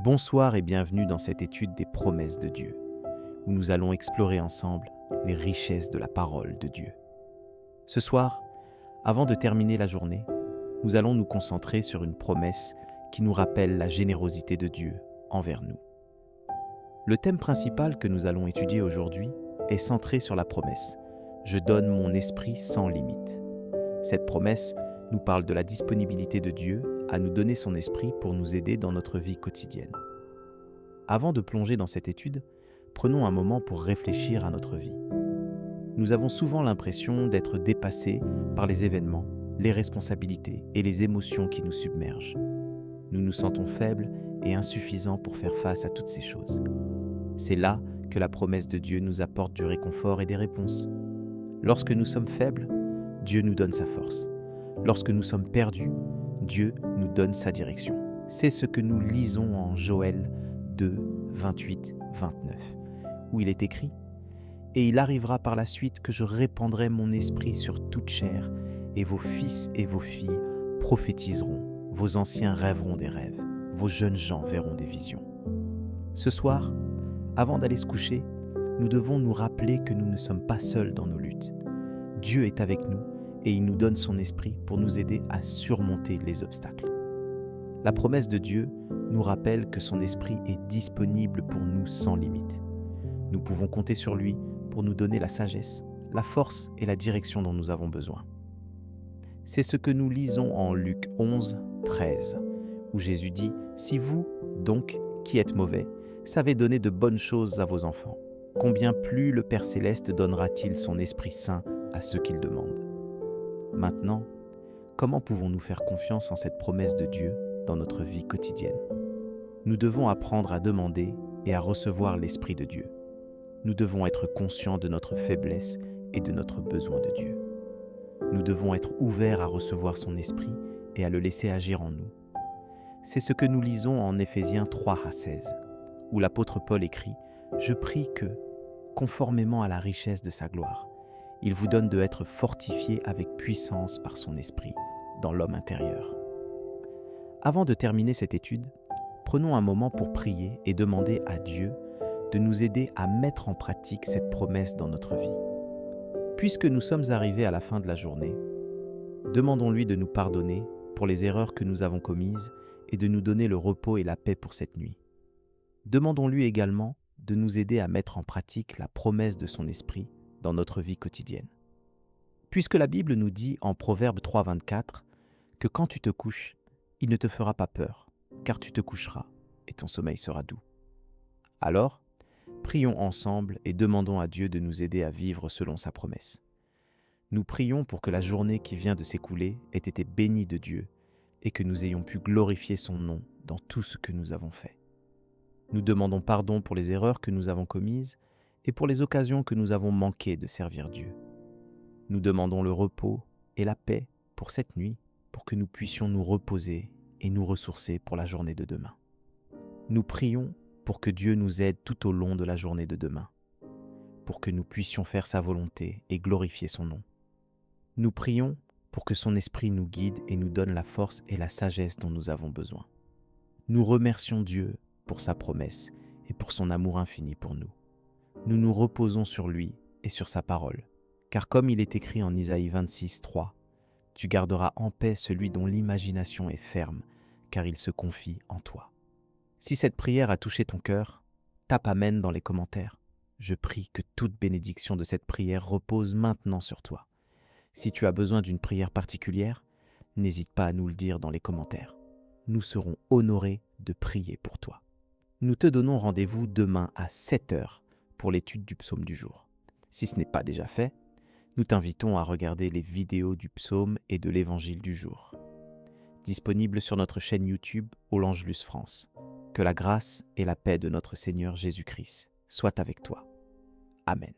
Bonsoir et bienvenue dans cette étude des promesses de Dieu, où nous allons explorer ensemble les richesses de la parole de Dieu. Ce soir, avant de terminer la journée, nous allons nous concentrer sur une promesse qui nous rappelle la générosité de Dieu envers nous. Le thème principal que nous allons étudier aujourd'hui est centré sur la promesse « Je donne mon esprit sans limite ». Cette promesse nous parle de la disponibilité de Dieu à nous donner son esprit pour nous aider dans notre vie quotidienne. Avant de plonger dans cette étude, prenons un moment pour réfléchir à notre vie. Nous avons souvent l'impression d'être dépassés par les événements, les responsabilités et les émotions qui nous submergent. Nous nous sentons faibles et insuffisants pour faire face à toutes ces choses. C'est là que la promesse de Dieu nous apporte du réconfort et des réponses. Lorsque nous sommes faibles, Dieu nous donne sa force. Lorsque nous sommes perdus, Dieu nous donne sa direction. C'est ce que nous lisons en Joël 2, 28, 29, où il est écrit « Et il arrivera par la suite que je répandrai mon esprit sur toute chair, et vos fils et vos filles prophétiseront, vos anciens rêveront des rêves, vos jeunes gens verront des visions. » Ce soir, avant d'aller se coucher, nous devons nous rappeler que nous ne sommes pas seuls dans nos luttes. Dieu est avec nous et il nous donne son esprit pour nous aider à surmonter les obstacles. La promesse de Dieu nous rappelle que son esprit est disponible pour nous sans limite. Nous pouvons compter sur lui pour nous donner la sagesse, la force et la direction dont nous avons besoin. C'est ce que nous lisons en Luc 11, 13, où Jésus dit « Si vous, donc, qui êtes mauvais, savez donner de bonnes choses à vos enfants, combien plus le Père Céleste donnera-t-il son Esprit Saint à ceux qu'il demande ?» Maintenant, comment pouvons-nous faire confiance en cette promesse de Dieu dans notre vie quotidienne? Nous devons apprendre à demander et à recevoir l'Esprit de Dieu. Nous devons être conscients de notre faiblesse et de notre besoin de Dieu. Nous devons être ouverts à recevoir son Esprit et à le laisser agir en nous. C'est ce que nous lisons en Éphésiens 3 à 16, où l'apôtre Paul écrit « Je prie que, conformément à la richesse de sa gloire, il vous donne de être fortifiés avec puissance par son esprit dans l'homme intérieur. » Avant de terminer cette étude, prenons un moment pour prier et demander à Dieu de nous aider à mettre en pratique cette promesse dans notre vie. Puisque nous sommes arrivés à la fin de la journée, demandons-lui de nous pardonner pour les erreurs que nous avons commises et de nous donner le repos et la paix pour cette nuit. Demandons-lui également de nous aider à mettre en pratique la promesse de son esprit dans notre vie quotidienne. Puisque la Bible nous dit en Proverbe 3, 24 que quand tu te couches, il ne te fera pas peur, car tu te coucheras et ton sommeil sera doux. Alors, prions ensemble et demandons à Dieu de nous aider à vivre selon sa promesse. Nous prions pour que la journée qui vient de s'écouler ait été bénie de Dieu et que nous ayons pu glorifier son nom dans tout ce que nous avons fait. Nous demandons pardon pour les erreurs que nous avons commises et pour les occasions que nous avons manquées de servir Dieu. Nous demandons le repos et la paix pour cette nuit pour que nous puissions nous reposer et nous ressourcer pour la journée de demain. Nous prions pour que Dieu nous aide tout au long de la journée de demain, pour que nous puissions faire sa volonté et glorifier son nom. Nous prions pour que son esprit nous guide et nous donne la force et la sagesse dont nous avons besoin. Nous remercions Dieu pour sa promesse et pour son amour infini pour nous. Nous nous reposons sur lui et sur sa parole, car comme il est écrit en Isaïe 26, 3, « Tu garderas en paix celui dont l'imagination est ferme, car il se confie en toi. » Si cette prière a touché ton cœur, tape Amen dans les commentaires. Je prie que toute bénédiction de cette prière repose maintenant sur toi. Si tu as besoin d'une prière particulière, n'hésite pas à nous le dire dans les commentaires. Nous serons honorés de prier pour toi. Nous te donnons rendez-vous demain à 7h pour l'étude du psaume du jour. Si ce n'est pas déjà fait, nous t'invitons à regarder les vidéos du psaume et de l'évangile du jour. Disponibles sur notre chaîne YouTube Olangelus France. Que la grâce et la paix de notre Seigneur Jésus-Christ soient avec toi. Amen.